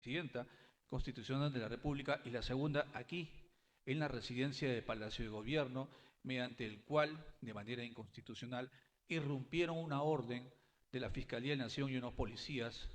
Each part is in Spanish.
Presidenta Constitucional de la República y la segunda aquí, en la residencia de Palacio de Gobierno, mediante el cual, de manera inconstitucional, irrumpieron una orden de la Fiscalía de la Nación y unos policías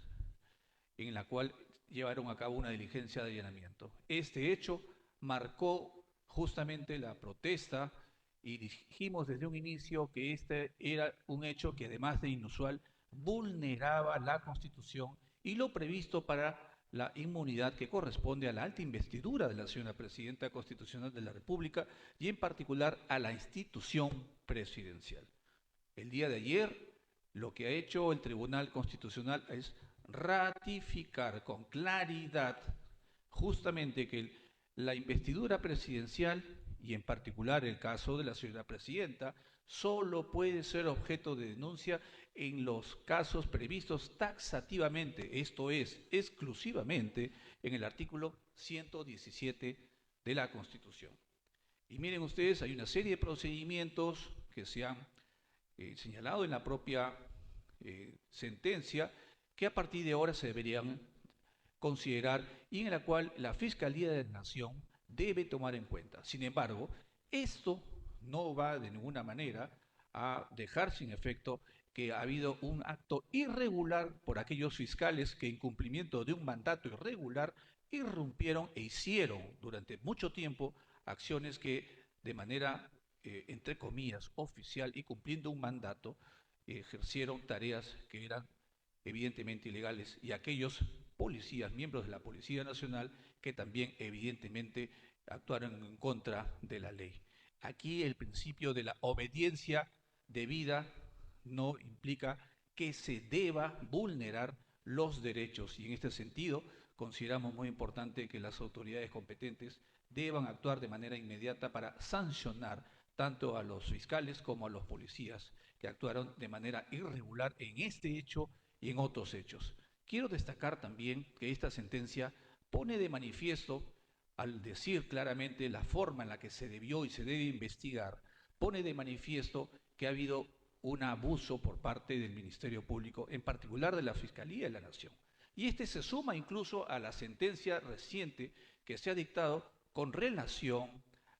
en la cual llevaron a cabo una diligencia de allanamiento. Este hecho marcó justamente la protesta y dijimos desde un inicio que este era un hecho que además de inusual vulneraba la Constitución y lo previsto para la inmunidad que corresponde a la alta investidura de la señora Presidenta Constitucional de la República y en particular a la institución presidencial. El día de ayer, lo que ha hecho el Tribunal Constitucional es ratificar con claridad justamente que la investidura presidencial, y en particular el caso de la señora presidenta, solo puede ser objeto de denuncia en los casos previstos taxativamente, esto es, exclusivamente en el artículo 117 de la Constitución. Y miren ustedes, hay una serie de procedimientos que se han señalado en la propia sentencia que a partir de ahora se deberían considerar y en la cual la Fiscalía de la Nación debe tomar en cuenta. Sin embargo, esto no va de ninguna manera a dejar sin efecto que ha habido un acto irregular por aquellos fiscales que en cumplimiento de un mandato irregular irrumpieron e hicieron durante mucho tiempo acciones que de manera, entre comillas, oficial y cumpliendo un mandato, ejercieron tareas que eran evidentemente ilegales y aquellos policías, miembros de la Policía Nacional, que también evidentemente actuaron en contra de la ley. Aquí el principio de la obediencia debida no implica que se deba vulnerar los derechos y en este sentido consideramos muy importante que las autoridades competentes deban actuar de manera inmediata para sancionar tanto a los fiscales como a los policías que actuaron de manera irregular en este hecho y en otros hechos. Quiero destacar también que esta sentencia pone de manifiesto, al decir claramente la forma en la que se debió y se debe investigar, pone de manifiesto que ha habido un abuso por parte del Ministerio Público, en particular de la Fiscalía de la Nación. Y este se suma incluso a la sentencia reciente que se ha dictado con relación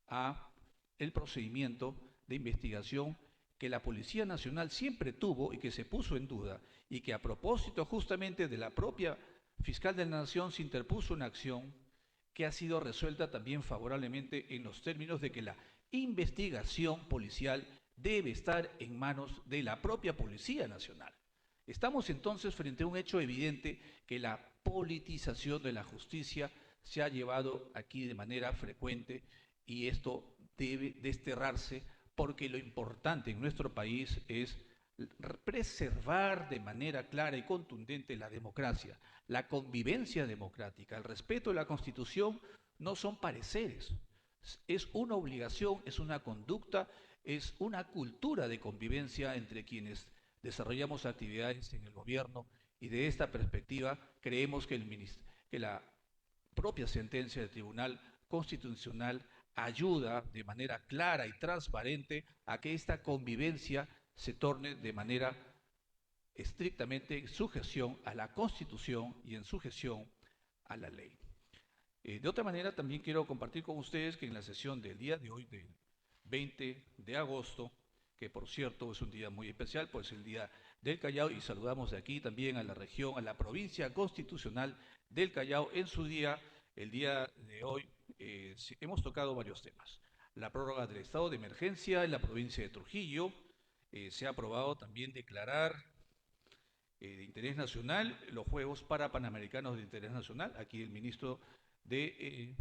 a el procedimiento de investigación que la Policía Nacional siempre tuvo y que se puso en duda y que a propósito justamente de la propia fiscal de la Nación se interpuso una acción que ha sido resuelta también favorablemente en los términos de que la investigación policial debe estar en manos de la propia Policía Nacional. Estamos entonces frente a un hecho evidente que la politización de la justicia se ha llevado aquí de manera frecuente y esto debe desterrarse porque lo importante en nuestro país es preservar de manera clara y contundente la democracia, la convivencia democrática, el respeto de la Constitución no son pareceres, es una obligación, es una conducta, es una cultura de convivencia entre quienes desarrollamos actividades en el gobierno y de esta perspectiva creemos que, que la propia sentencia del Tribunal Constitucional ayuda de manera clara y transparente a que esta convivencia se torne de manera estrictamente en sujeción a la Constitución y en sujeción a la ley. De otra manera, también quiero compartir con ustedes que en la sesión del día de hoy, del 20 de agosto, que por cierto es un día muy especial, pues el día del Callao, y saludamos de aquí también a la región, a la provincia constitucional del Callao en su día, el día de hoy, hemos tocado varios temas. La prórroga del estado de emergencia en la provincia de Trujillo, se ha aprobado también declarar de interés nacional los Juegos Parapanamericanos de interés nacional. Aquí el ministro de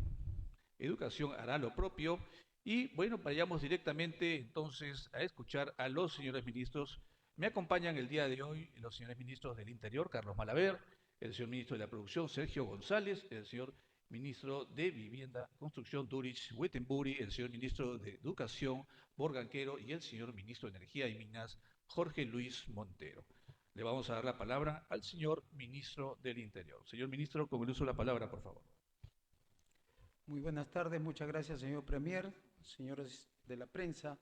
Educación hará lo propio. Y bueno, vayamos directamente entonces a escuchar a los señores ministros. Me acompañan el día de hoy los señores ministros del Interior, Carlos Malaver, el señor ministro de la Producción, Sergio González, el señor ministro de Vivienda, Construcción, Durich Wittenbury, el señor ministro de Educación, Borganquero, y el señor ministro de Energía y Minas, Jorge Luis Montero. Le vamos a dar la palabra al señor ministro del Interior. Señor ministro, con el uso de la palabra, por favor. Muy buenas tardes, muchas gracias, señor Premier, señores de la prensa.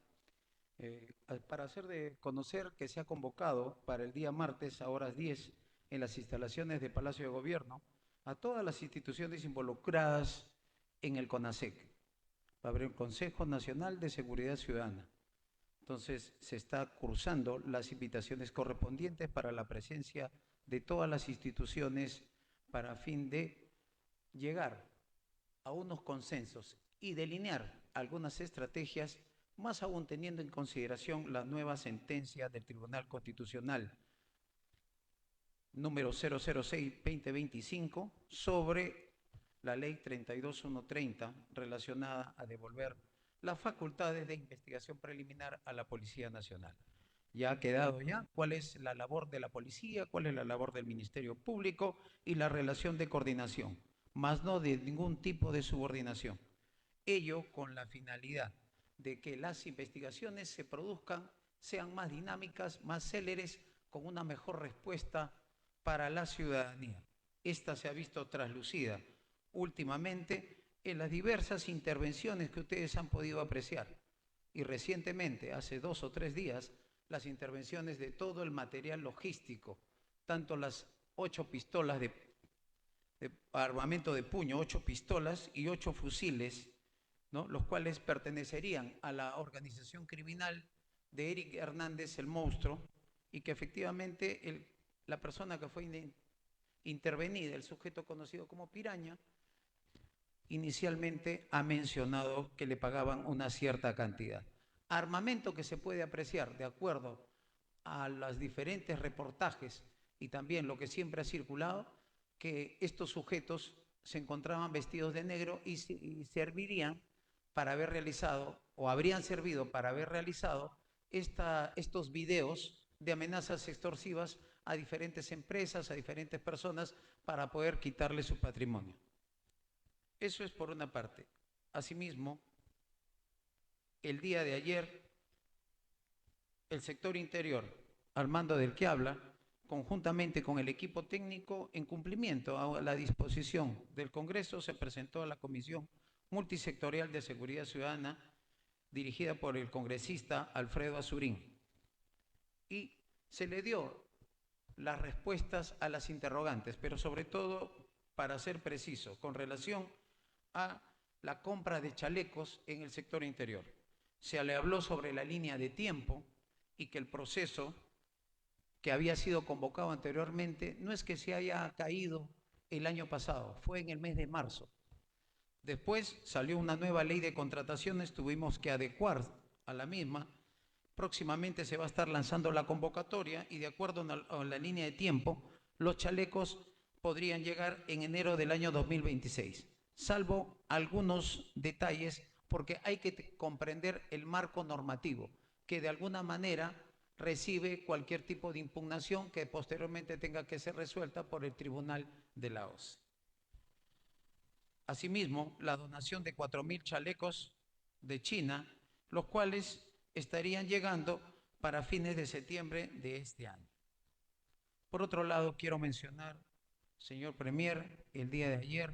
Para hacer de conocer que se ha convocado para el día martes a horas 10 en las instalaciones de Palacio de Gobierno a todas las instituciones involucradas en el CONASEC. Va a haber el Consejo Nacional de Seguridad Ciudadana. Entonces, se está cursando las invitaciones correspondientes para la presencia de todas las instituciones para fin de llegar a unos consensos y delinear algunas estrategias, más aún teniendo en consideración la nueva sentencia del Tribunal Constitucional número 006-2025 sobre la ley 32130 relacionada a devolver las facultades de investigación preliminar a la Policía Nacional. Ya ha quedado cuál es la labor de la policía, cuál es la labor del Ministerio Público y la relación de coordinación, más no de ningún tipo de subordinación. Ello con la finalidad de que las investigaciones se produzcan, sean más dinámicas, más céleres, con una mejor respuesta para la ciudadanía. Esta se ha visto traslucida últimamente en las diversas intervenciones que ustedes han podido apreciar. Y recientemente, hace 2 o 3 días, las intervenciones de todo el material logístico, tanto las 8 pistolas de armamento de puño, 8 pistolas y 8 fusiles, ¿no?, los cuales pertenecerían a la organización criminal de Eric Hernández el Monstruo, y que efectivamente la persona que fue intervenida, el sujeto conocido como Piraña, inicialmente ha mencionado que le pagaban una cierta cantidad. Armamento que se puede apreciar de acuerdo a los diferentes reportajes y también lo que siempre ha circulado, que estos sujetos se encontraban vestidos de negro y servirían para haber realizado, o habrían servido para haber realizado estos videos de amenazas extorsivas a diferentes empresas, a diferentes personas, para poder quitarle su patrimonio. Eso es por una parte. Asimismo, el día de ayer, el sector interior, al mando del que habla, conjuntamente con el equipo técnico, en cumplimiento a la disposición del Congreso, se presentó a la Comisión Multisectorial de Seguridad Ciudadana, dirigida por el congresista Alfredo Azurín, y se le dio las respuestas a las interrogantes, pero sobre todo, para ser preciso, con relación a la compra de chalecos en el sector interior. Se le habló sobre la línea de tiempo y que el proceso que había sido convocado anteriormente no es que se haya caído el año pasado, fue en el mes de marzo. Después salió una nueva ley de contrataciones, tuvimos que adecuar a la misma. Próximamente se va a estar lanzando la convocatoria y de acuerdo a la línea de tiempo, los chalecos podrían llegar en enero del año 2026, salvo algunos detalles, porque hay que comprender el marco normativo, que de alguna manera recibe cualquier tipo de impugnación que posteriormente tenga que ser resuelta por el Tribunal de la OCE. Asimismo, la donación de 4.000 chalecos de China, los cuales estarían llegando para fines de septiembre de este año. Por otro lado, quiero mencionar, señor Premier, el día de ayer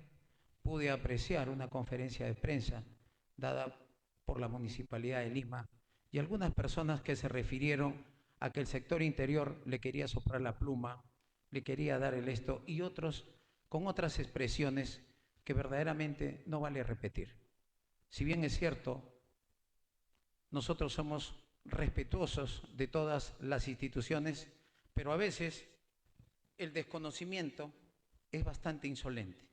pude apreciar una conferencia de prensa dada por la Municipalidad de Lima y algunas personas que se refirieron a que el sector interior le quería soplar la pluma, le quería dar el esto, y otros con otras expresiones que verdaderamente no vale repetir. Si bien es cierto, nosotros somos respetuosos de todas las instituciones, pero a veces el desconocimiento es bastante insolente.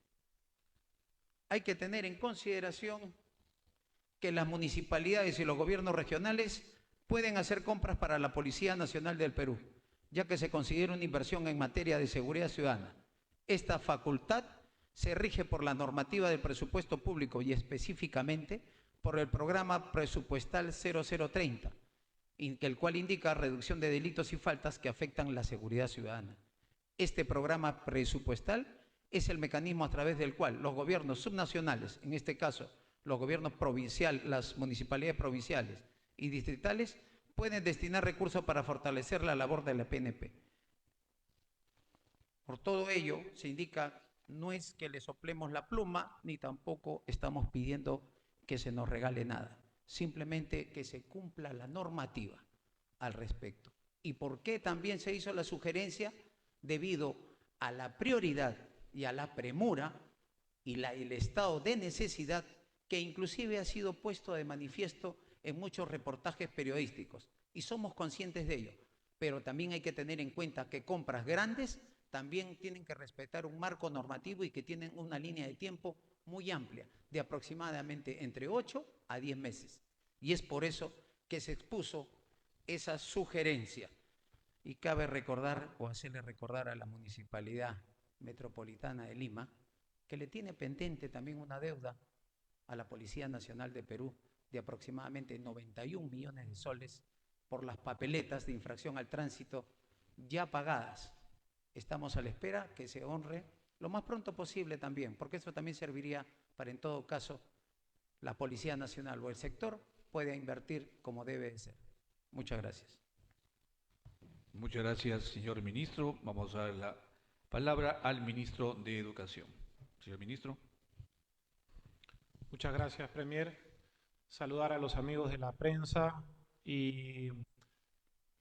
Hay que tener en consideración que las municipalidades y los gobiernos regionales pueden hacer compras para la Policía Nacional del Perú, ya que se considera una inversión en materia de seguridad ciudadana. Esta facultad se rige por la normativa del presupuesto público y específicamente por el programa presupuestal 0030, el cual indica reducción de delitos y faltas que afectan la seguridad ciudadana. Este programa presupuestal es el mecanismo a través del cual los gobiernos subnacionales, en este caso los gobiernos provinciales, las municipalidades provinciales y distritales, pueden destinar recursos para fortalecer la labor de la PNP. Por todo ello, se indica, no es que le soplemos la pluma, ni tampoco estamos pidiendo que se nos regale nada, simplemente que se cumpla la normativa al respecto. ¿Y por qué también se hizo la sugerencia? Debido a la prioridad y a la premura y el estado de necesidad que inclusive ha sido puesto de manifiesto en muchos reportajes periodísticos. Y somos conscientes de ello. Pero también hay que tener en cuenta que compras grandes también tienen que respetar un marco normativo y que tienen una línea de tiempo muy amplia, de aproximadamente entre 8 a 10 meses. Y es por eso que se expuso esa sugerencia. Y cabe recordar o hacerle recordar a la Municipalidad Metropolitana de Lima que le tiene pendiente también una deuda a la Policía Nacional de Perú de aproximadamente 91 millones de soles por las papeletas de infracción al tránsito ya pagadas. Estamos a la espera que se honre lo más pronto posible también, porque eso también serviría para, en todo caso, la Policía Nacional o el sector pueda invertir como debe de ser. Muchas gracias. Muchas gracias, señor ministro. Vamos a dar la palabra al ministro de Educación. Señor ministro. Muchas gracias, Premier. Saludar a los amigos de la prensa y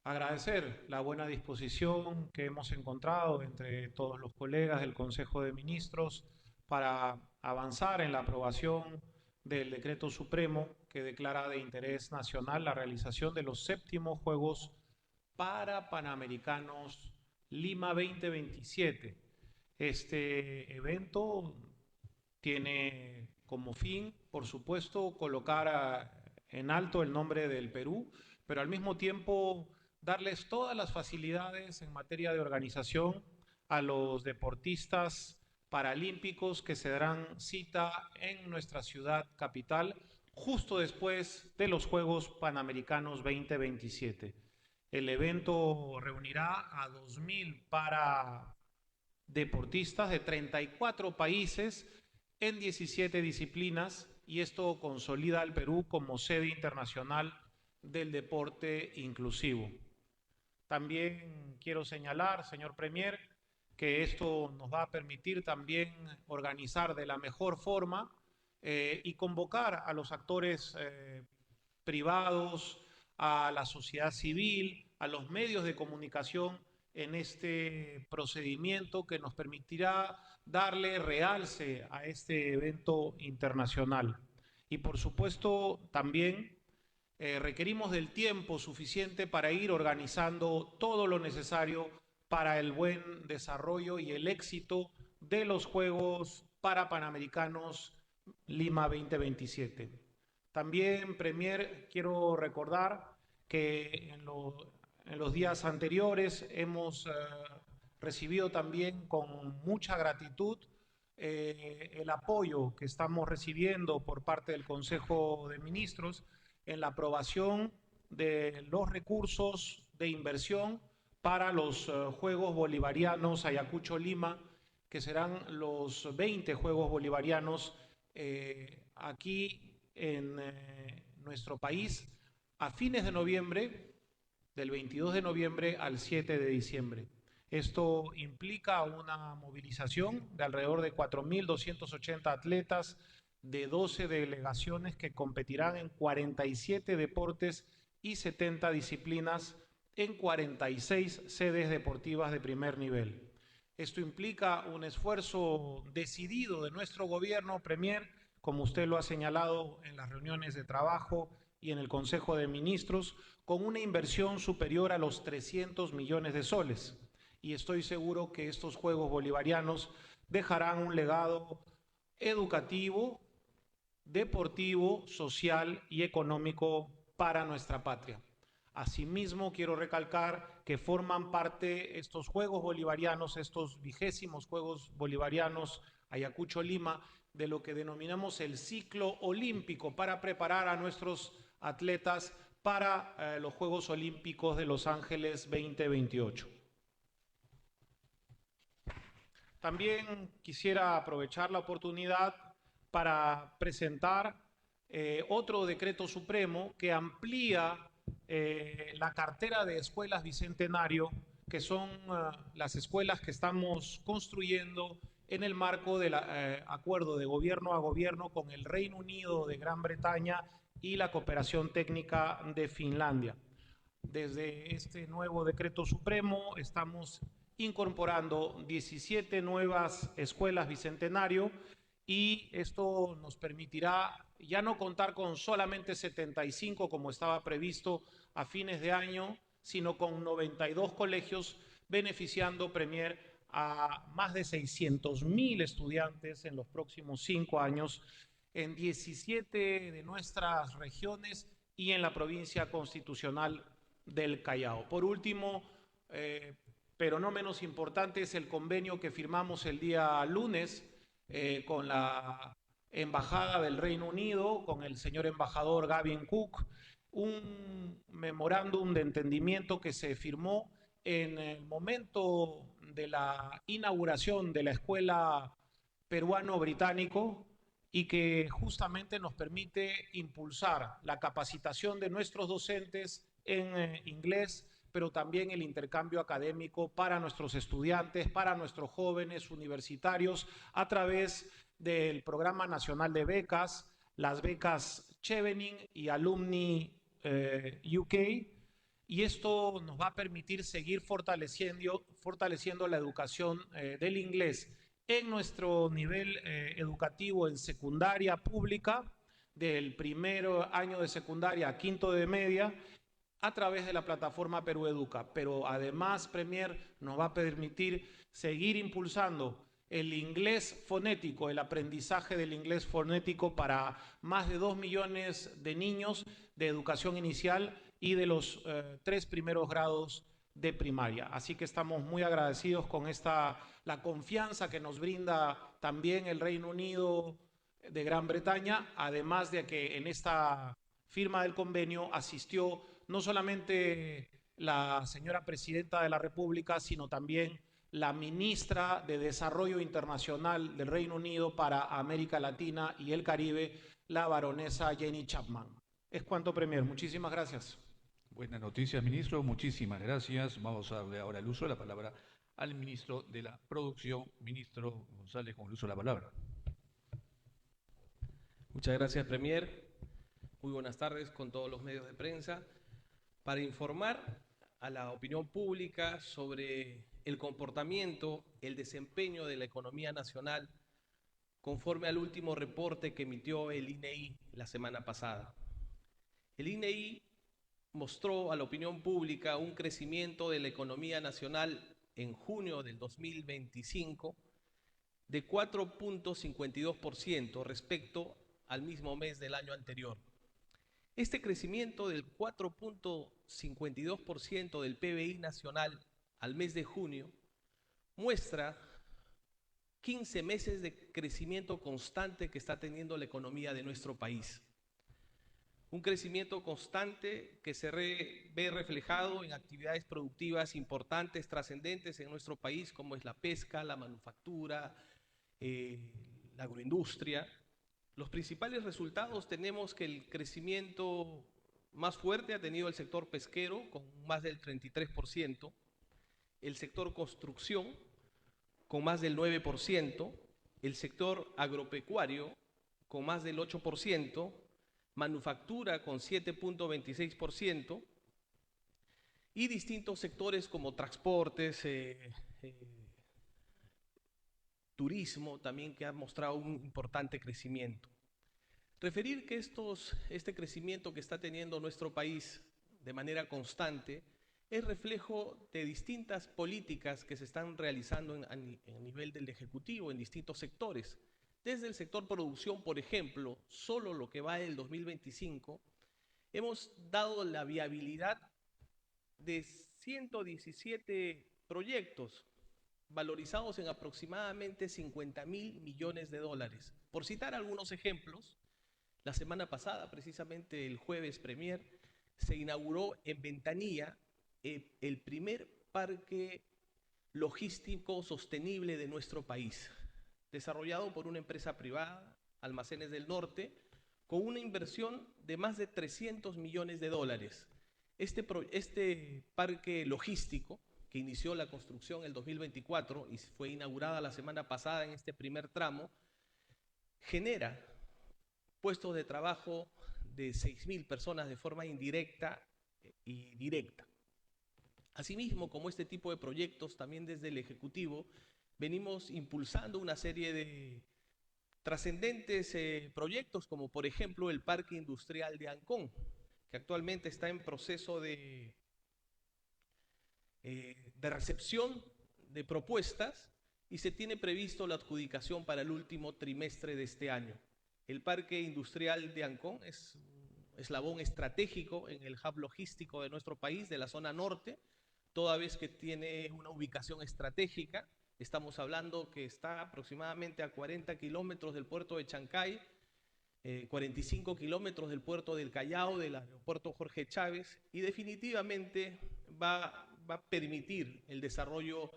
agradecer la buena disposición que hemos encontrado entre todos los colegas del Consejo de Ministros para avanzar en la aprobación del Decreto Supremo que declara de interés nacional la realización de los 7º Juegos Panamericanos Lima 2027. Este evento tiene como fin, por supuesto, colocar en alto el nombre del Perú, pero al mismo tiempo darles todas las facilidades en materia de organización a los deportistas paralímpicos que se darán cita en nuestra ciudad capital justo después de los Juegos Panamericanos 2027. El evento reunirá a 2.000 paradeportistas de 34 países en 17 disciplinas y esto consolida al Perú como sede internacional del deporte inclusivo. También quiero señalar, señor Premier, que esto nos va a permitir también organizar de la mejor forma y convocar a los actores privados, a la sociedad civil, a los medios de comunicación en este procedimiento que nos permitirá darle realce a este evento internacional. Y por supuesto también requerimos del tiempo suficiente para ir organizando todo lo necesario para el buen desarrollo y el éxito de los Juegos Panamericanos Lima 2027. También, Premier, quiero recordar que en los días anteriores hemos recibido también con mucha gratitud el apoyo que estamos recibiendo por parte del Consejo de Ministros en la aprobación de los recursos de inversión para los Juegos Bolivarianos Ayacucho Lima, que serán los 20 Juegos Bolivarianos aquí en nuestro país a fines de noviembre, del 22 de noviembre al 7 de diciembre. Esto implica una movilización de alrededor de 4.280 atletas de 12 delegaciones que competirán en 47 deportes y 70 disciplinas en 46 sedes deportivas de primer nivel. Esto implica un esfuerzo decidido de nuestro gobierno, Premier, como usted lo ha señalado en las reuniones de trabajo y en el Consejo de Ministros, con una inversión superior a los 300 millones de soles. Y estoy seguro que estos Juegos Bolivarianos dejarán un legado educativo, deportivo, social y económico para nuestra patria. Asimismo, quiero recalcar que forman parte estos Juegos Bolivarianos, estos 20º Juegos Bolivarianos Ayacucho Lima, de lo que denominamos el ciclo olímpico para preparar a nuestros atletas para los Juegos Olímpicos de Los Ángeles 2028. También quisiera aprovechar la oportunidad para presentar otro decreto supremo que amplía la cartera de escuelas Bicentenario, que son las escuelas que estamos construyendo en el marco del acuerdo de gobierno a gobierno con el Reino Unido de Gran Bretaña y la cooperación técnica de Finlandia. Desde este nuevo decreto supremo estamos incorporando 17 nuevas escuelas bicentenario, y esto nos permitirá ya no contar con solamente 75 como estaba previsto a fines de año, sino con 92 colegios, beneficiando, Premier, a más de 600.000 estudiantes en los próximos 5 años en 17 de nuestras regiones y en la provincia constitucional del Callao. Por último, pero no menos importante, es el convenio que firmamos el día lunes con la Embajada del Reino Unido, con el señor embajador Gavin Cook, un memorándum de entendimiento que se firmó en el momento de la inauguración de la Escuela Peruano-Británico, y que justamente nos permite impulsar la capacitación de nuestros docentes en inglés, pero también el intercambio académico para nuestros estudiantes, para nuestros jóvenes universitarios, a través del Programa Nacional de Becas, las becas Chevening y Alumni UK, y esto nos va a permitir seguir fortaleciendo la educación del inglés en nuestro nivel educativo en secundaria pública, del primer año de secundaria a quinto de media, a través de la plataforma Perú Educa. Pero además, Premier, nos va a permitir seguir impulsando el inglés fonético, el aprendizaje del inglés fonético para más de 2 millones de niños de educación inicial y de los 3 primeros grados de primaria. Así que estamos muy agradecidos con la confianza que nos brinda también el Reino Unido de Gran Bretaña, además de que en esta firma del convenio asistió no solamente la señora Presidenta de la República, sino también la Ministra de Desarrollo Internacional del Reino Unido para América Latina y el Caribe, la baronesa Jenny Chapman. Es cuanto, Premier. Muchísimas gracias. Buenas noticias, ministro. Muchísimas gracias. Vamos a darle ahora el uso de la palabra al ministro de la Producción, ministro González, con el uso de la palabra. Muchas gracias, Premier. Muy buenas tardes con todos los medios de prensa. Para informar a la opinión pública sobre el comportamiento, el desempeño de la economía nacional conforme al último reporte que emitió el INEI la semana pasada. El INEI mostró a la opinión pública un crecimiento de la economía nacional en junio del 2025 de 4.52% respecto al mismo mes del año anterior. Este crecimiento del 4.52% del PBI nacional al mes de junio muestra 15 meses de crecimiento constante que está teniendo la economía de nuestro país. Un crecimiento constante que se ve reflejado en actividades productivas importantes, trascendentes en nuestro país, como es la pesca, la manufactura, la agroindustria. Los principales resultados tenemos que el crecimiento más fuerte ha tenido el sector pesquero, con más del 33%, el sector construcción, con más del 9%, el sector agropecuario, con más del 8%, manufactura con 7.26%, y distintos sectores como transportes, turismo también, que ha mostrado un importante crecimiento. Referir que este crecimiento que está teniendo nuestro país de manera constante es reflejo de distintas políticas que se están realizando a nivel del Ejecutivo en distintos sectores. Desde el sector producción, por ejemplo, solo lo que va del 2025, hemos dado la viabilidad de 117 proyectos valorizados en aproximadamente 50.000 millones de dólares. Por citar algunos ejemplos, la semana pasada, precisamente el jueves, Premier, se inauguró en Ventanilla el primer parque logístico sostenible de nuestro país, desarrollado por una empresa privada, Almacenes del Norte, con una inversión de más de 300 millones de dólares. Este parque logístico, que inició la construcción en el 2024 y fue inaugurada la semana pasada en este primer tramo, genera puestos de trabajo de 6.000 personas de forma indirecta y directa. Asimismo, como este tipo de proyectos, también desde el Ejecutivo, venimos impulsando una serie de trascendentes proyectos, como por ejemplo el Parque Industrial de Ancón, que actualmente está en proceso de recepción de propuestas y se tiene previsto la adjudicación para el último trimestre de este año. El Parque Industrial de Ancón es un eslabón estratégico en el hub logístico de nuestro país, de la zona norte, toda vez que tiene una ubicación estratégica. Estamos hablando que está aproximadamente a 40 kilómetros del puerto de Chancay, 45 kilómetros del puerto del Callao, del aeropuerto Jorge Chávez, y definitivamente va a permitir el desarrollo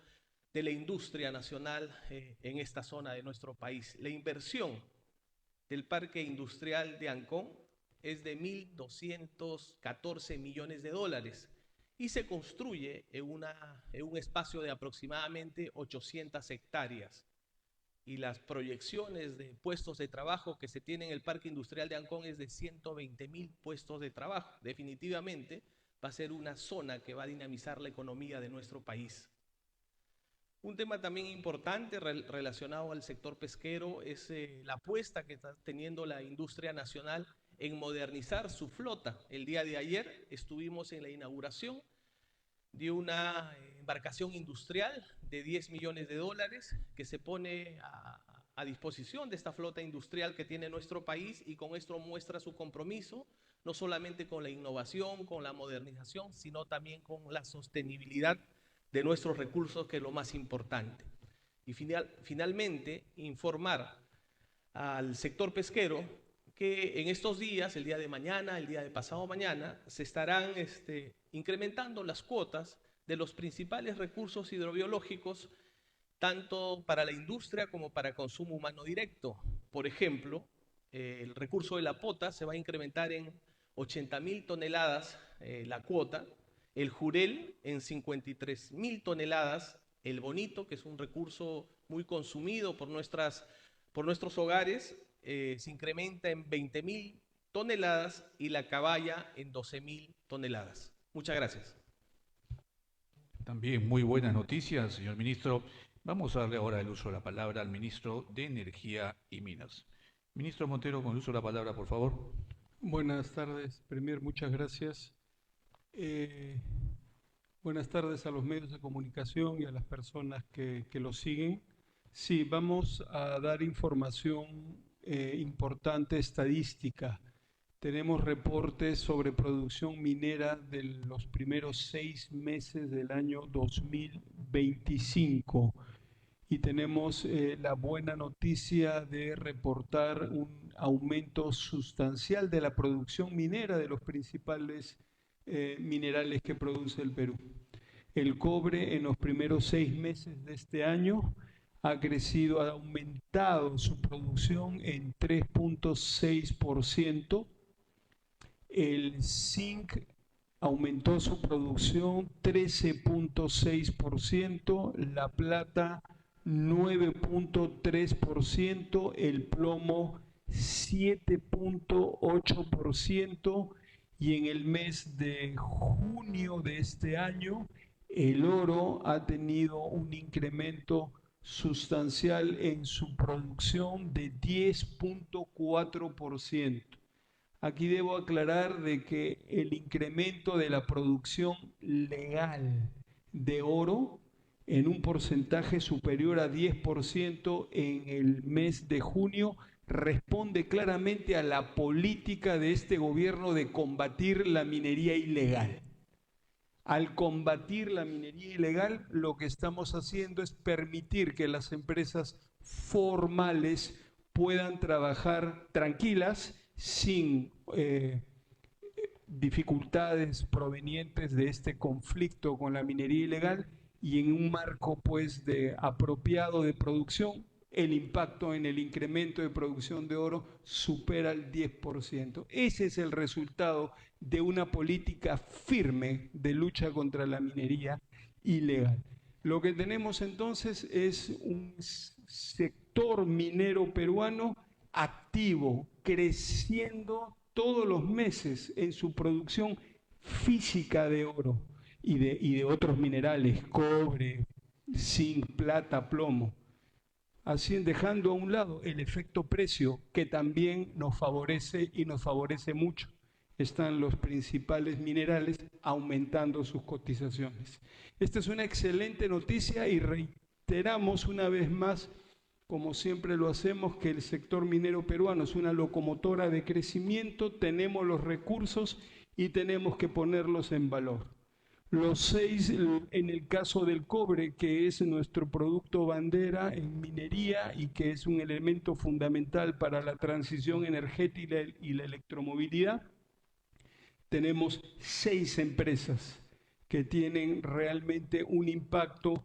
de la industria nacional en esta zona de nuestro país. La inversión del Parque Industrial de Ancón es de 1.214 millones de dólares y se construye en un espacio de aproximadamente 800 hectáreas. Y las proyecciones de puestos de trabajo que se tienen en el Parque Industrial de Ancón es de 120.000 puestos de trabajo. Definitivamente va a ser una zona que va a dinamizar la economía de nuestro país. Un tema también importante relacionado al sector pesquero es la apuesta que está teniendo la industria nacional en modernizar su flota. El día de ayer estuvimos en la inauguración de una embarcación industrial de 10 millones de dólares que se pone a disposición de esta flota industrial que tiene nuestro país, y con esto muestra su compromiso no solamente con la innovación, con la modernización, sino también con la sostenibilidad de nuestros recursos, que es lo más importante. Y finalmente, informar al sector pesquero que en estos días, el día de mañana, el día de pasado mañana, se estarán incrementando las cuotas de los principales recursos hidrobiológicos, tanto para la industria como para consumo humano directo. Por ejemplo, el recurso de la pota se va a incrementar en 80.000 toneladas la cuota, el jurel en 53.000 toneladas, el bonito, que es un recurso muy consumido por nuestros hogares, se incrementa en 20.000 toneladas y la caballa en 12.000 toneladas. Muchas gracias. También muy buenas noticias, señor ministro. Vamos a darle ahora el uso de la palabra al ministro de Energía y Minas. Ministro Montero, con el uso de la palabra, por favor. Buenas tardes, Premier, muchas gracias. Buenas tardes a los medios de comunicación y a las personas que lo siguen. Sí, vamos a dar información importante estadística. Tenemos reportes sobre producción minera de los primeros 6 meses del año 2025 y tenemos la buena noticia de reportar un aumento sustancial de la producción minera de los principales minerales que produce el Perú. El cobre en los primeros 6 meses de este año ha crecido, ha aumentado su producción en 3.6%. El zinc aumentó su producción 13.6%, la plata 9.3%, el plomo 7.8%, y en el mes de junio de este año el oro ha tenido un incremento sustancial en su producción de 10.4%. Aquí debo aclarar de que el incremento de la producción legal de oro en un porcentaje superior a 10% en el mes de junio responde claramente a la política de este gobierno de combatir la minería ilegal. Al combatir la minería ilegal, lo que estamos haciendo es permitir que las empresas formales puedan trabajar tranquilas, sin dificultades provenientes de este conflicto con la minería ilegal, y en un marco pues apropiado de producción. El impacto en el incremento de producción de oro supera el 10%. Ese es el resultado de una política firme de lucha contra la minería ilegal. Lo que tenemos entonces es un sector minero peruano activo, creciendo todos los meses en su producción física de oro. y de otros minerales, cobre, zinc, plata, plomo. Así dejando a un lado el efecto precio, que también nos favorece y nos favorece mucho. Están los principales minerales aumentando sus cotizaciones. Esta es una excelente noticia y reiteramos una vez más, como siempre lo hacemos, que el sector minero peruano es una locomotora de crecimiento, tenemos los recursos y tenemos que ponerlos en valor. Los 6, en el caso del cobre, que es nuestro producto bandera en minería y que es un elemento fundamental para la transición energética y la electromovilidad, tenemos 6 empresas que tienen realmente un impacto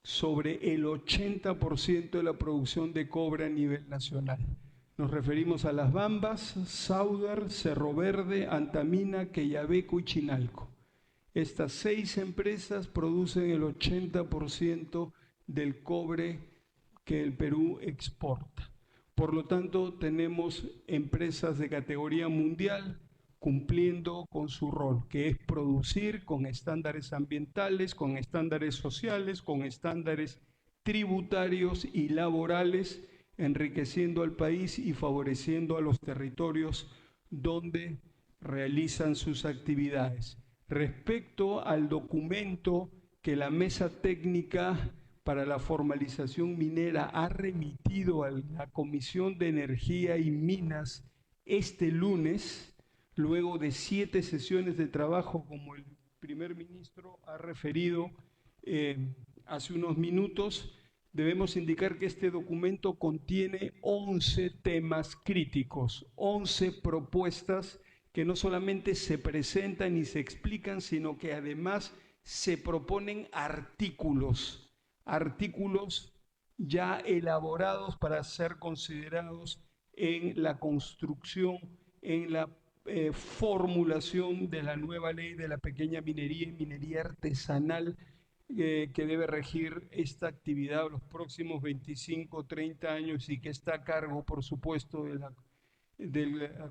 sobre el 80% de la producción de cobre a nivel nacional. Nos referimos a Las Bambas, Saudar, Cerro Verde, Antamina, Quellaveco y Chinalco. Estas 6 empresas producen el 80% del cobre que el Perú exporta. Por lo tanto, tenemos empresas de categoría mundial cumpliendo con su rol, que es producir con estándares ambientales, con estándares sociales, con estándares tributarios y laborales, enriqueciendo al país y favoreciendo a los territorios donde realizan sus actividades. Respecto al documento que la Mesa Técnica para la Formalización Minera ha remitido a la Comisión de Energía y Minas este lunes, luego de 7 sesiones de trabajo, como el primer ministro ha referido hace unos minutos, debemos indicar que este documento contiene 11 temas críticos, 11 propuestas que no solamente se presentan y se explican, sino que además se proponen artículos ya elaborados para ser considerados en la construcción, en la formulación de la nueva ley de la pequeña minería y minería artesanal que debe regir esta actividad los próximos 25, 30 años y que está a cargo, por supuesto, de la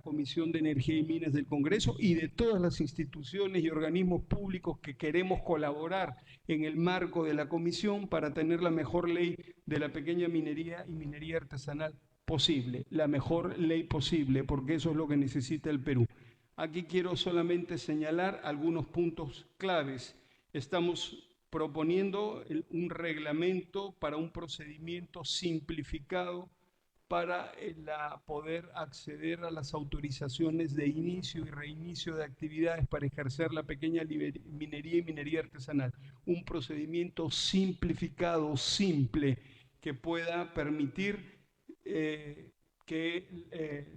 Comisión de Energía y Minas del Congreso y de todas las instituciones y organismos públicos que queremos colaborar en el marco de la Comisión para tener la mejor ley de la pequeña minería y minería artesanal posible, la mejor ley posible, porque eso es lo que necesita el Perú. Aquí quiero solamente señalar algunos puntos claves. Estamos proponiendo un reglamento para un procedimiento simplificado para poder acceder a las autorizaciones de inicio y reinicio de actividades para ejercer la pequeña minería y minería artesanal. Un procedimiento simplificado, simple, que pueda permitir que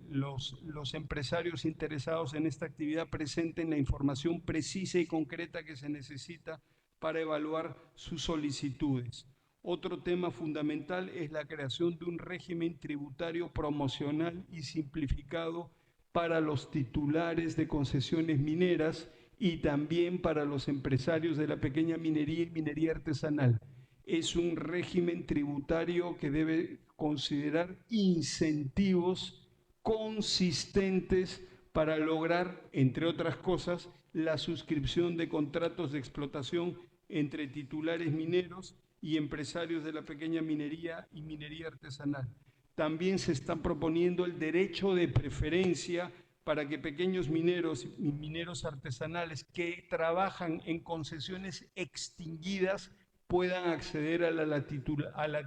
los empresarios interesados en esta actividad presenten la información precisa y concreta que se necesita para evaluar sus solicitudes. Otro tema fundamental es la creación de un régimen tributario promocional y simplificado para los titulares de concesiones mineras y también para los empresarios de la pequeña minería y minería artesanal. Es un régimen tributario que debe considerar incentivos consistentes para lograr, entre otras cosas, la suscripción de contratos de explotación entre titulares mineros y empresarios de la pequeña minería y minería artesanal. También se está proponiendo el derecho de preferencia para que pequeños mineros y mineros artesanales que trabajan en concesiones extinguidas puedan acceder a la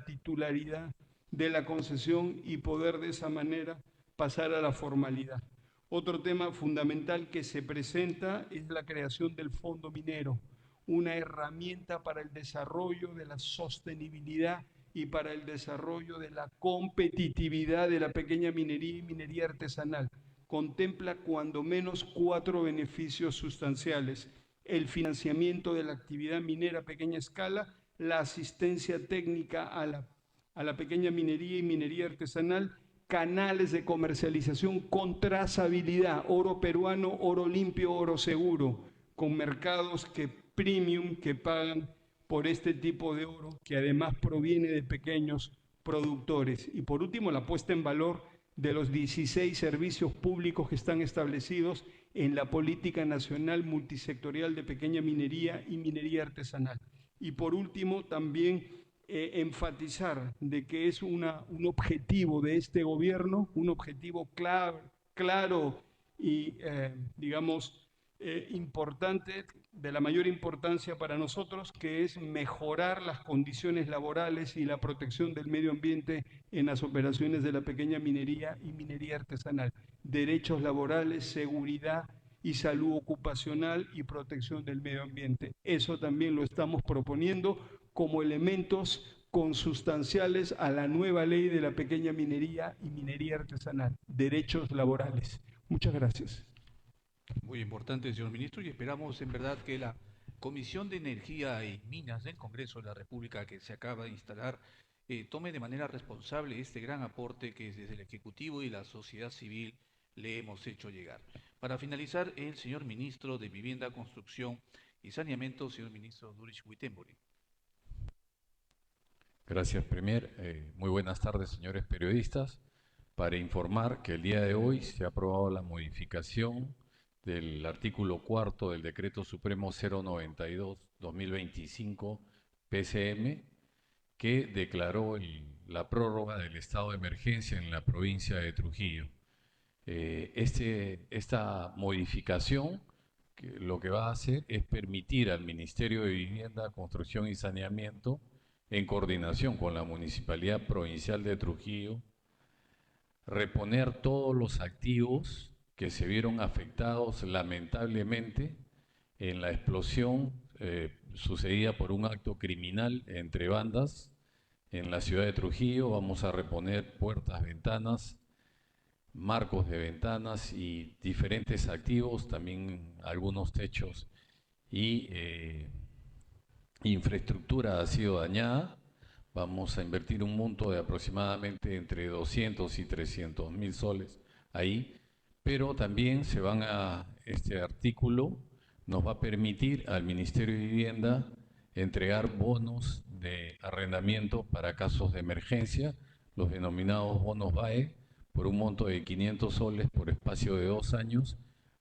titularidad de la concesión y poder de esa manera pasar a la formalidad. Otro tema fundamental que se presenta es la creación del Fondo Minero, una herramienta para el desarrollo de la sostenibilidad y para el desarrollo de la competitividad de la pequeña minería y minería artesanal. Contempla cuando menos 4 beneficios sustanciales: el financiamiento de la actividad minera a pequeña escala, la asistencia técnica a la pequeña minería y minería artesanal, canales de comercialización con trazabilidad, oro peruano, oro limpio, oro seguro, con mercados premium que pagan por este tipo de oro, que además proviene de pequeños productores. Y por último, la puesta en valor de los 16 servicios públicos que están establecidos en la Política Nacional Multisectorial de Pequeña Minería y Minería Artesanal. Y por último, también enfatizar de que es un objetivo de este gobierno, un objetivo claro y, importante, de la mayor importancia para nosotros, que es mejorar las condiciones laborales y la protección del medio ambiente en las operaciones de la pequeña minería y minería artesanal. Derechos laborales, seguridad y salud ocupacional y protección del medio ambiente. Eso también lo estamos proponiendo como elementos consustanciales a la nueva ley de la pequeña minería y minería artesanal. Derechos laborales. Muchas gracias. Muy importante, señor ministro, y esperamos en verdad que la Comisión de Energía y Minas del Congreso de la República que se acaba de instalar tome de manera responsable este gran aporte que desde el Ejecutivo y la sociedad civil le hemos hecho llegar. Para finalizar, el señor ministro de Vivienda, Construcción y Saneamiento, señor ministro Durich Huitemburi. Gracias, Premier. Muy buenas tardes, señores periodistas. Para informar que el día de hoy se ha aprobado la modificación del artículo 4 del Decreto Supremo 092-2025 PCM, que declaró la prórroga del estado de emergencia en la provincia de Trujillo. Esta modificación lo que va a hacer es permitir al Ministerio de Vivienda, Construcción y Saneamiento, en coordinación con la Municipalidad Provincial de Trujillo, reponer todos los activos que se vieron afectados lamentablemente en la explosión sucedida por un acto criminal entre bandas en la ciudad de Trujillo. Vamos a reponer puertas, ventanas, marcos de ventanas y diferentes activos, también algunos techos y infraestructura ha sido dañada. Vamos a invertir un monto de aproximadamente entre 200 y 300 mil soles ahí, pero también este artículo nos va a permitir al Ministerio de Vivienda entregar bonos de arrendamiento para casos de emergencia, los denominados bonos BAE, por un monto de 500 soles por espacio de 2 años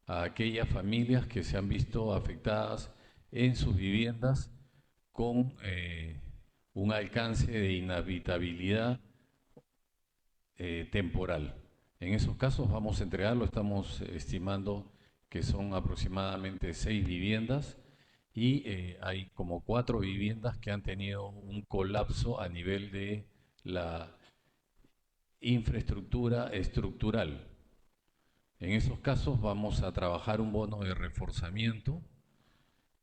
a aquellas familias que se han visto afectadas en sus viviendas con un alcance de inhabitabilidad temporal. En esos casos vamos a entregarlo, estamos estimando que son aproximadamente 6 viviendas y hay como 4 viviendas que han tenido un colapso a nivel de la infraestructura estructural. En esos casos vamos a trabajar un bono de reforzamiento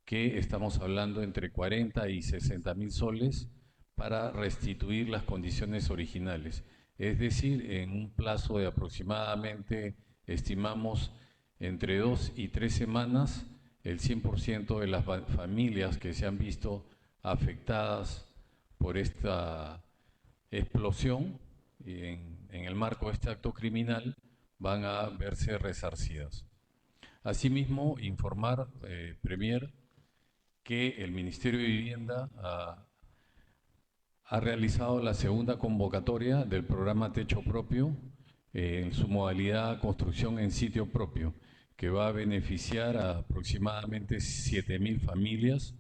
que estamos hablando entre 40 y 60 mil soles para restituir las condiciones originales. Es decir, en un plazo de aproximadamente, estimamos, entre 2 y 3 semanas, el 100% de las familias que se han visto afectadas por esta explosión en el marco de este acto criminal van a verse resarcidas. Asimismo, informar, Premier, que el Ministerio de Vivienda ha realizado la segunda convocatoria del programa Techo Propio en su modalidad construcción en sitio propio, que va a beneficiar a aproximadamente 7.000 familias.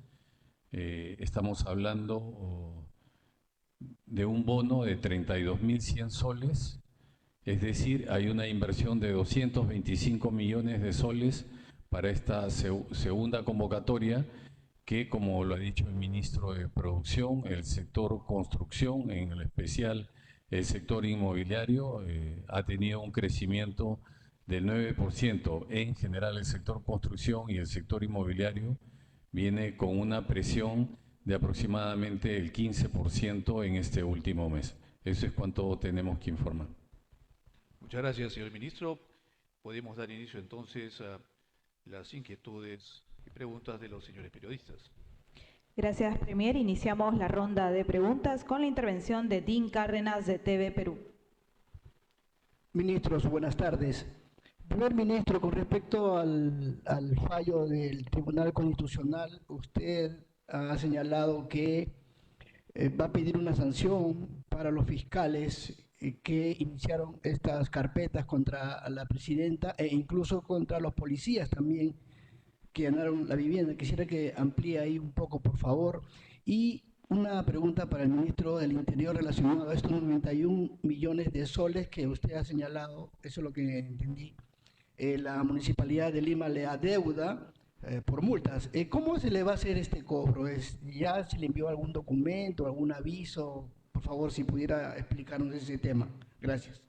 Estamos hablando de un bono de 32.100 soles, es decir, hay una inversión de 225 millones de soles para esta segunda convocatoria, que, como lo ha dicho el ministro de Producción, el sector construcción, en especial el sector inmobiliario, ha tenido un crecimiento del 9%. En general, el sector construcción y el sector inmobiliario viene con una presión de aproximadamente el 15% en este último mes. Eso es cuanto tenemos que informar. Muchas gracias, señor ministro. Podemos dar inicio entonces a las inquietudes y preguntas de los señores periodistas. Gracias, Premier. Iniciamos la ronda de preguntas con la intervención de Dean Cárdenas de TV Perú. Ministros, buenas tardes. Primer ministro, con respecto al fallo del Tribunal Constitucional, usted ha señalado que va a pedir una sanción para los fiscales que iniciaron estas carpetas contra la presidenta e incluso contra los policías también que ganaron la vivienda. Quisiera que amplíe ahí un poco, por favor. Y una pregunta para el ministro del Interior relacionado a estos 91 millones de soles que usted ha señalado, eso es lo que entendí. La Municipalidad de Lima le adeuda por multas. ¿Cómo se le va a hacer este cobro? ¿Ya se le envió algún documento, algún aviso? Por favor, si pudiera explicarnos ese tema. Gracias.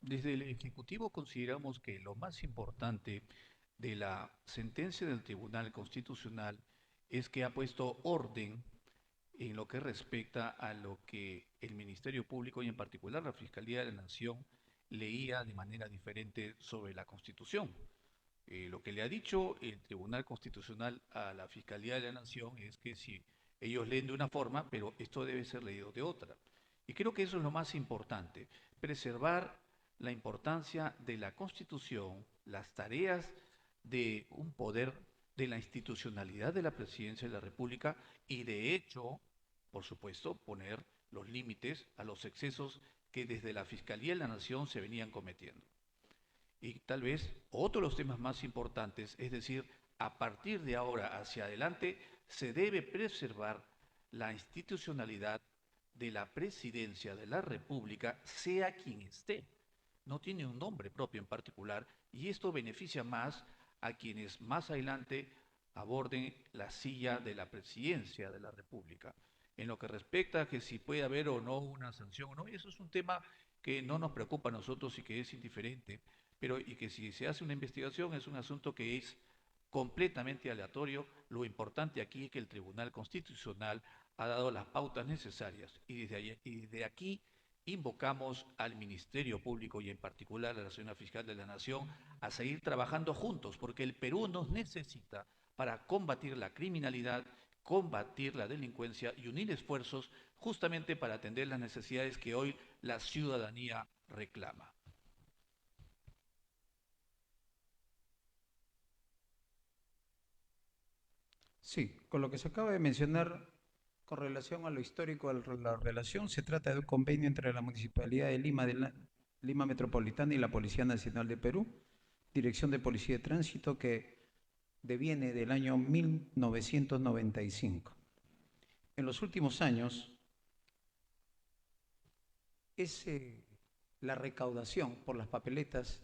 Desde el Ejecutivo consideramos que lo más importante de la sentencia del Tribunal Constitucional es que ha puesto orden en lo que respecta a lo que el Ministerio Público y en particular la Fiscalía de la Nación leía de manera diferente sobre la Constitución. Lo que le ha dicho el Tribunal Constitucional a la Fiscalía de la Nación es que si ellos leen de una forma, pero esto debe ser leído de otra. Y creo que eso es lo más importante, preservar la importancia de la Constitución, las tareas de un poder, de la institucionalidad de la Presidencia de la República y de hecho, por supuesto, poner los límites a los excesos que desde la Fiscalía de la Nación se venían cometiendo. Y tal vez otro de los temas más importantes, es decir, a partir de ahora hacia adelante, se debe preservar la institucionalidad de la Presidencia de la República, sea quien esté. No tiene un nombre propio en particular y esto beneficia más a quienes más adelante aborden la silla de la Presidencia de la República. En lo que respecta a que si puede haber o no una sanción o no, eso es un tema que no nos preocupa a nosotros y que es indiferente, pero y que si se hace una investigación es un asunto que es completamente aleatorio. Lo importante aquí es que el Tribunal Constitucional ha dado las pautas necesarias y desde aquí invocamos al Ministerio Público y en particular a la Señora Fiscal de la Nación a seguir trabajando juntos porque el Perú nos necesita para combatir la criminalidad, combatir la delincuencia y unir esfuerzos justamente para atender las necesidades que hoy la ciudadanía reclama. Sí, con lo que se acaba de mencionar con relación a lo histórico de la relación, se trata de un convenio entre la Municipalidad de Lima Metropolitana y la Policía Nacional de Perú, Dirección de Policía de Tránsito, que deviene del año 1995. En los últimos años, la recaudación por las papeletas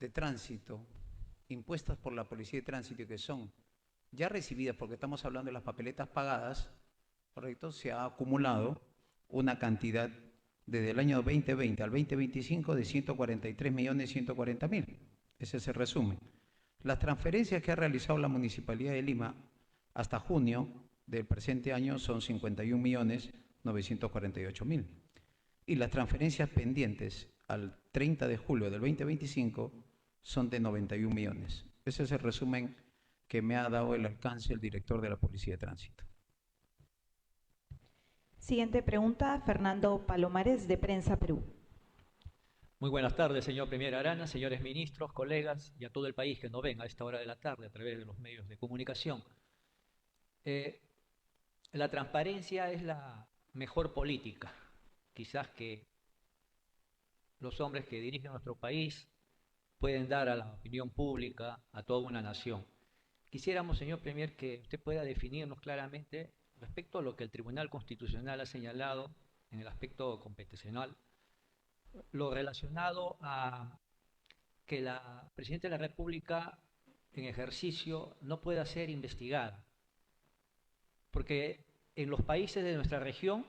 de tránsito impuestas por la Policía de Tránsito, que son ya recibidas, porque estamos hablando de las papeletas pagadas, correcto, se ha acumulado una cantidad desde el año 2020 al 2025 de 143.140.000. Ese es el resumen. Las transferencias que ha realizado la Municipalidad de Lima hasta junio del presente año son 51.948.000. Y las transferencias pendientes al 30 de julio del 2025 son de 91 millones. Ese es el resumen que me ha dado el alcance el director de la Policía de Tránsito. Siguiente pregunta, Fernando Palomares, de Prensa Perú. Muy buenas tardes, señor Premier Arana, señores ministros, colegas y a todo el país que nos ven a esta hora de la tarde a través de los medios de comunicación. La transparencia es la mejor política, quizás que los hombres que dirigen nuestro país pueden dar a la opinión pública, a toda una nación. Quisiéramos, señor Premier, que usted pueda definirnos claramente respecto a lo que el Tribunal Constitucional ha señalado en el aspecto competencial, lo relacionado a que la Presidenta de la República en ejercicio no pueda ser investigada, porque en los países de nuestra región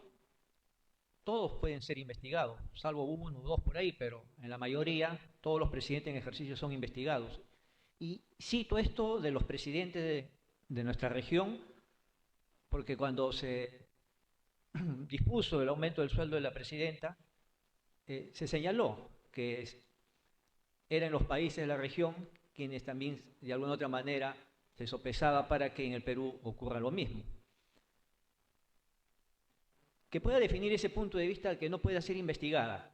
todos pueden ser investigados, salvo uno o dos por ahí, pero en la mayoría todos los presidentes en ejercicio son investigados. Y cito esto de los presidentes de nuestra región, porque cuando se dispuso el aumento del sueldo de la presidenta, se señaló que eran los países de la región quienes también de alguna u otra manera se sopesaba para que en el Perú ocurra lo mismo. Que pueda definir ese punto de vista que no pueda ser investigada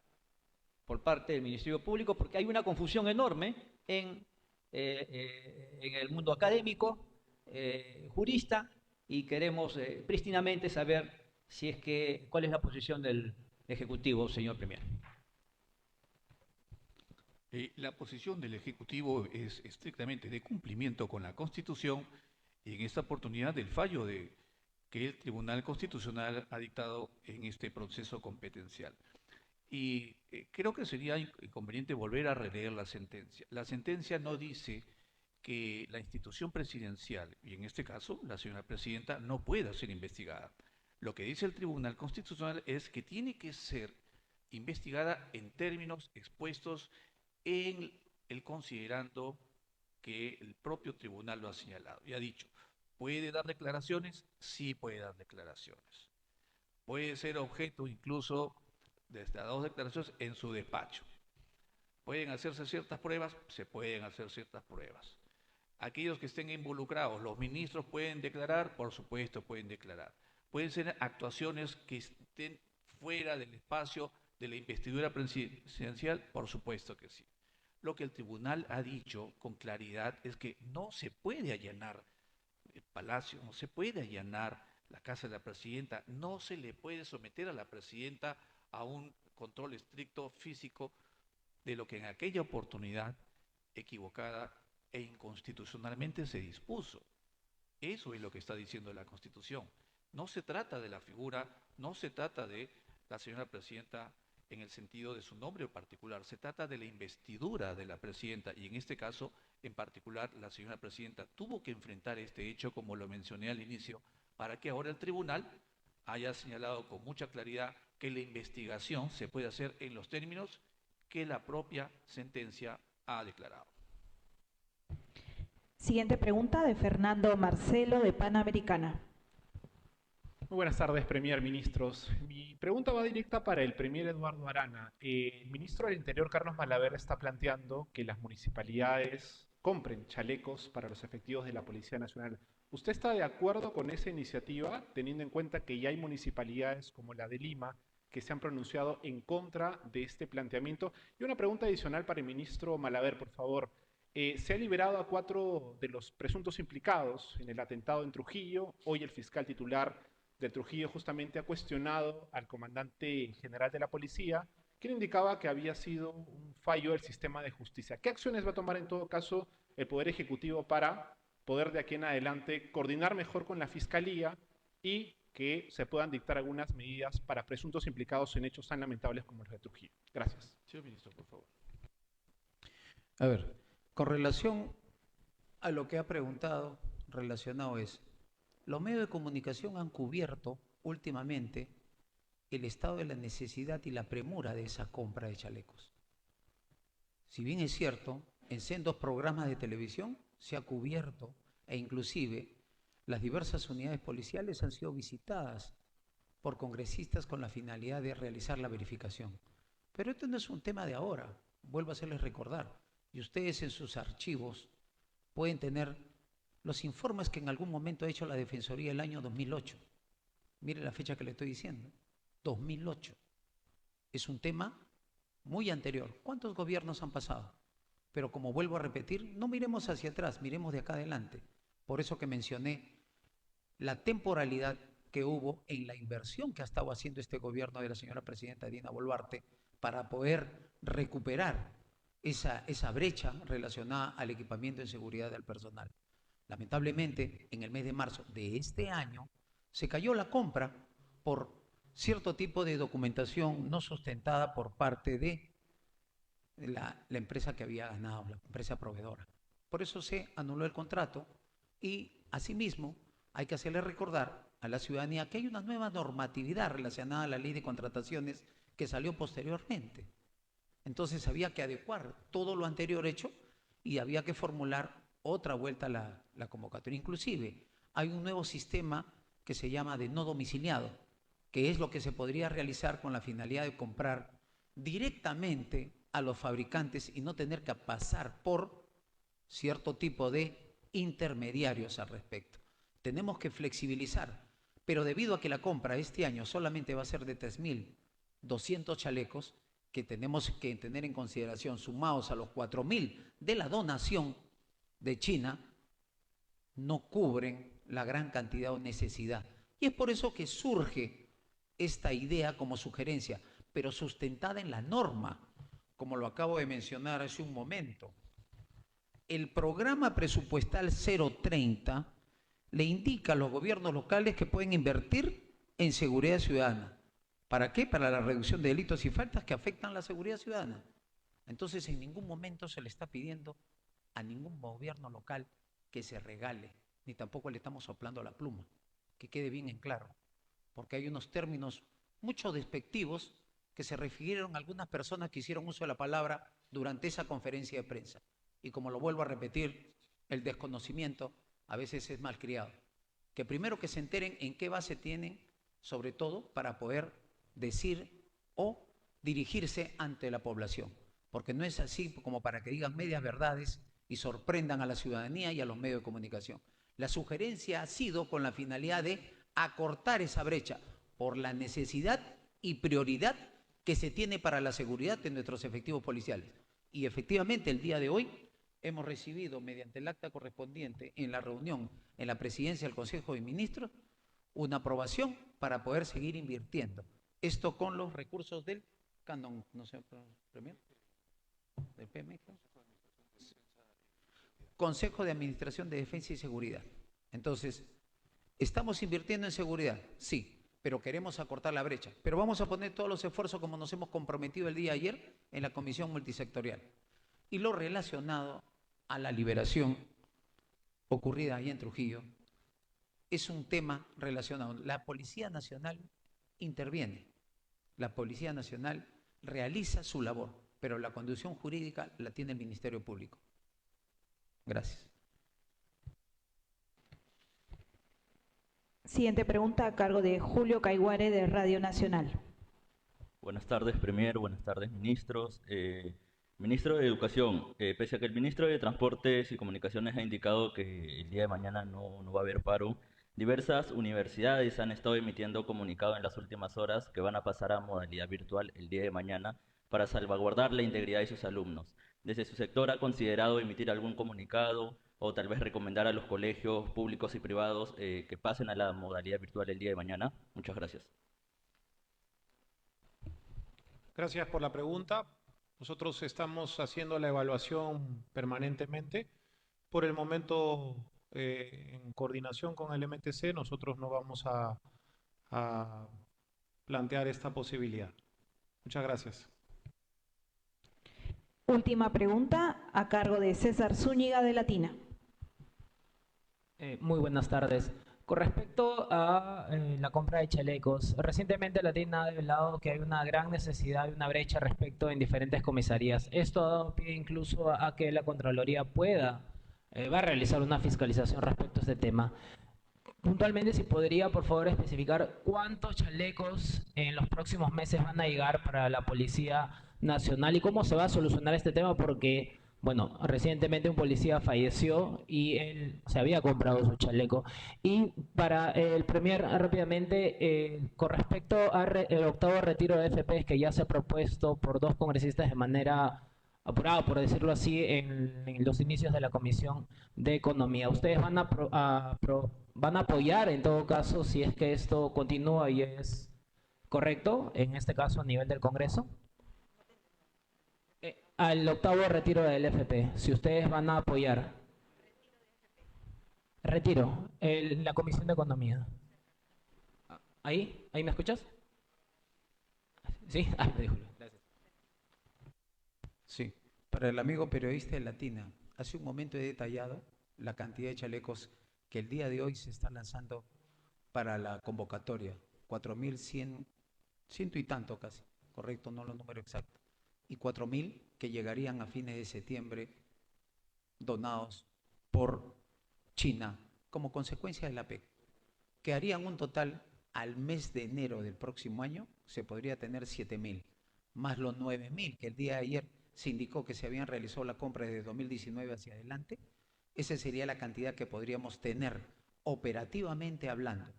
por parte del Ministerio Público, porque hay una confusión enorme en el mundo académico jurista y queremos prístinamente saber cuál es la posición del Ejecutivo, señor Premier. La posición del Ejecutivo es estrictamente de cumplimiento con la Constitución y en esta oportunidad del fallo que el Tribunal Constitucional ha dictado en este proceso competencial. Y creo que sería inconveniente volver a releer la sentencia. La sentencia no dice que la institución presidencial, y en este caso la señora presidenta, no pueda ser investigada. Lo que dice el Tribunal Constitucional es que tiene que ser investigada en términos expuestos en el considerando que el propio tribunal lo ha señalado. Y ha dicho, ¿puede dar declaraciones? Sí puede dar declaraciones. Puede ser objeto incluso de estas 2 declaraciones en su despacho. ¿Pueden hacerse ciertas pruebas? Se pueden hacer ciertas pruebas. Aquellos que estén involucrados, los ministros pueden declarar, por supuesto pueden declarar. Pueden ser actuaciones que estén fuera del espacio de la investidura presidencial, por supuesto que sí. Lo que el tribunal ha dicho con claridad es que no se puede allanar el palacio, no se puede allanar la casa de la presidenta, no se le puede someter a la presidenta a un control estricto físico de lo que en aquella oportunidad equivocada e inconstitucionalmente se dispuso. Eso es lo que está diciendo la Constitución. No se trata de la figura, no se trata de la señora presidenta en el sentido de su nombre particular, se trata de la investidura de la presidenta y en este caso, en particular, la señora presidenta tuvo que enfrentar este hecho, como lo mencioné al inicio, para que ahora el tribunal haya señalado con mucha claridad que la investigación se puede hacer en los términos que la propia sentencia ha declarado. Siguiente pregunta de Fernando Marcelo, de Panamericana. Muy buenas tardes, Premier, ministros. Mi pregunta va directa para el Premier Eduardo Arana. El ministro del Interior, Carlos Malaver, está planteando que las municipalidades compren chalecos para los efectivos de la Policía Nacional. ¿Usted está de acuerdo con esa iniciativa, teniendo en cuenta que ya hay municipalidades como la de Lima que se han pronunciado en contra de este planteamiento? Y una pregunta adicional para el ministro Malaver, por favor. Se ha liberado a 4 de los presuntos implicados en el atentado en Trujillo. Hoy el fiscal titular de Trujillo justamente ha cuestionado al comandante general de la policía, quien indicaba que había sido un fallo del sistema de justicia. ¿Qué acciones va a tomar en todo caso el Poder Ejecutivo para poder de aquí en adelante coordinar mejor con la Fiscalía y que se puedan dictar algunas medidas para presuntos implicados en hechos tan lamentables como los de Trujillo? Gracias. Señor ministro, por favor. A ver, con relación a lo que ha preguntado, relacionado es, los medios de comunicación han cubierto últimamente el estado de la necesidad y la premura de esa compra de chalecos. Si bien es cierto, en sendos programas de televisión se ha cubierto e inclusive las diversas unidades policiales han sido visitadas por congresistas con la finalidad de realizar la verificación. Pero esto no es un tema de ahora, vuelvo a hacerles recordar, y ustedes en sus archivos pueden tener los informes que en algún momento ha hecho la Defensoría el año 2008. Mire la fecha que le estoy diciendo, 2008. Es un tema muy anterior. ¿Cuántos gobiernos han pasado? Pero como vuelvo a repetir, no miremos hacia atrás, miremos de acá adelante. Por eso que mencioné la temporalidad que hubo en la inversión que ha estado haciendo este gobierno de la señora presidenta Dina Boluarte para poder recuperar esa brecha relacionada al equipamiento en seguridad del personal. Lamentablemente, en el mes de marzo de este año, se cayó la compra por cierto tipo de documentación no sustentada por parte de la empresa que había ganado, la empresa proveedora. Por eso se anuló el contrato y, asimismo, hay que hacerle recordar a la ciudadanía que hay una nueva normatividad relacionada a la ley de contrataciones que salió posteriormente. Entonces había que adecuar todo lo anterior hecho y había que formular otra vuelta a la convocatoria. Inclusive hay un nuevo sistema que se llama de no domiciliado, que es lo que se podría realizar con la finalidad de comprar directamente a los fabricantes y no tener que pasar por cierto tipo de intermediarios al respecto. Tenemos que flexibilizar, pero debido a que la compra este año solamente va a ser de 3.200 chalecos, que tenemos que tener en consideración, sumados a los 4.000 de la donación de China, no cubren la gran cantidad o necesidad. Y es por eso que surge esta idea como sugerencia, pero sustentada en la norma, como lo acabo de mencionar hace un momento. El programa presupuestal 030 le indica a los gobiernos locales que pueden invertir en seguridad ciudadana. ¿Para qué? Para la reducción de delitos y faltas que afectan la seguridad ciudadana. Entonces, en ningún momento se le está pidiendo a ningún gobierno local que se regale, ni tampoco le estamos soplando la pluma, que quede bien en claro, porque hay unos términos mucho despectivos que se refirieron a algunas personas que hicieron uso de la palabra durante esa conferencia de prensa. Y como lo vuelvo a repetir, el desconocimiento a veces es malcriado. Que primero que se enteren en qué base tienen, sobre todo para poder decir o dirigirse ante la población. Porque no es así como para que digan medias verdades y sorprendan a la ciudadanía y a los medios de comunicación. La sugerencia ha sido con la finalidad de acortar esa brecha por la necesidad y prioridad que se tiene para la seguridad de nuestros efectivos policiales. Y efectivamente el día de hoy hemos recibido mediante el acta correspondiente en la reunión en la presidencia del Consejo de Ministros una aprobación para poder seguir invirtiendo. Esto con los recursos del canon, no sé, Premier, del PMI, Consejo de Administración de Defensa y Seguridad. Entonces, ¿estamos invirtiendo en seguridad? Sí, pero queremos acortar la brecha. Pero vamos a poner todos los esfuerzos como nos hemos comprometido el día de ayer en la Comisión Multisectorial. Y lo relacionado a la liberación ocurrida ahí en Trujillo es un tema relacionado. La Policía Nacional interviene, la Policía Nacional realiza su labor, pero la conducción jurídica la tiene el Ministerio Público. Gracias. Siguiente pregunta a cargo de Julio Caiguare de Radio Nacional. Buenas tardes, Premier. Buenas tardes, ministros. Ministro de Educación, pese a que el ministro de Transportes y Comunicaciones ha indicado que el día de mañana no va a haber paro, diversas universidades han estado emitiendo comunicado en las últimas horas que van a pasar a modalidad virtual el día de mañana para salvaguardar la integridad de sus alumnos. ¿Desde su sector ha considerado emitir algún comunicado o tal vez recomendar a los colegios públicos y privados que pasen a la modalidad virtual el día de mañana? Muchas gracias. Gracias por la pregunta. Nosotros estamos haciendo la evaluación permanentemente. Por el momento, en coordinación con el MTC, nosotros no vamos a plantear esta posibilidad. Muchas gracias. Última pregunta a cargo de César Zúñiga de Latina. Muy buenas tardes. Con respecto a la compra de chalecos, recientemente Latina ha develado que hay una gran necesidad y una brecha respecto en diferentes comisarías. Esto ha dado pie incluso a que la Contraloría va a realizar una fiscalización respecto a este tema. Puntualmente, si podría, por favor, especificar cuántos chalecos en los próximos meses van a llegar para la Policía Nacional y cómo se va a solucionar este tema, porque, bueno, recientemente un policía falleció y él se había comprado su chaleco. Y para el Premier, rápidamente, con respecto al octavo retiro de AFPs que ya se ha propuesto por dos congresistas de manera apurada, por decirlo así, en los inicios de la Comisión de Economía, ¿ustedes van a apoyar en todo caso si es que esto continúa y es correcto, en este caso a nivel del Congreso? Al octavo retiro del FP, si ustedes van a apoyar. Retiro, la Comisión de Economía. ¿Ahí me escuchas? ¿Sí? Disculpe. Gracias. Sí, para el amigo periodista de Latina, hace un momento he detallado la cantidad de chalecos que el día de hoy se están lanzando para la convocatoria, 4.100, ciento y tanto casi, correcto, no los números exactos, y 4.000 que llegarían a fines de septiembre donados por China como consecuencia de la PEC, que harían un total al mes de enero del próximo año, se podría tener 7.000, más los 9.000 que el día de ayer se indicó que se habían realizado la compra desde 2019 hacia adelante. Esa sería la cantidad que podríamos tener operativamente hablando.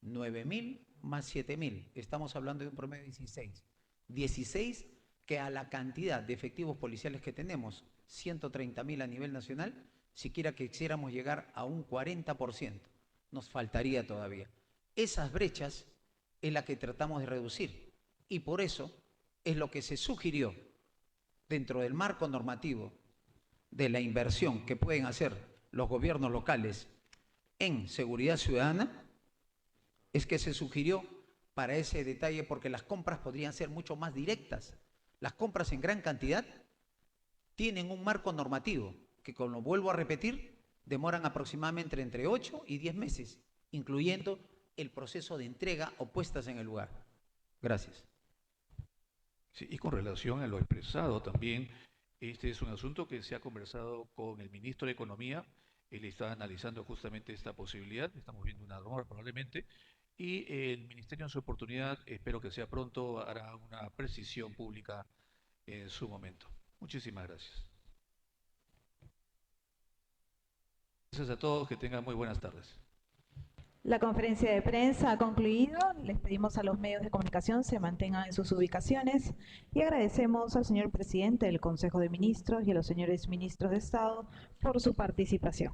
9.000 más 7.000, estamos hablando de un promedio de 16. 16 que a la cantidad de efectivos policiales que tenemos, 130.000 a nivel nacional, siquiera que quisiéramos llegar a un 40%. Nos faltaría todavía. Esas brechas es la que tratamos de reducir y por eso es lo que se sugirió dentro del marco normativo de la inversión que pueden hacer los gobiernos locales en seguridad ciudadana, es que se sugirió para ese detalle porque las compras podrían ser mucho más directas. Las compras en gran cantidad tienen un marco normativo que, como vuelvo a repetir, demoran aproximadamente entre 8 y 10 meses, incluyendo el proceso de entrega o puestas en el lugar. Gracias. Sí, y con relación a lo expresado también, este es un asunto que se ha conversado con el ministro de Economía. Él está analizando justamente esta posibilidad. Estamos viendo una norma probablemente. Y el Ministerio en su oportunidad, espero que sea pronto, hará una precisión pública en su momento. Muchísimas gracias. Gracias a todos, que tengan muy buenas tardes. La conferencia de prensa ha concluido. Les pedimos a los medios de comunicación se mantengan en sus ubicaciones y agradecemos al señor presidente del Consejo de Ministros y a los señores ministros de Estado por su participación.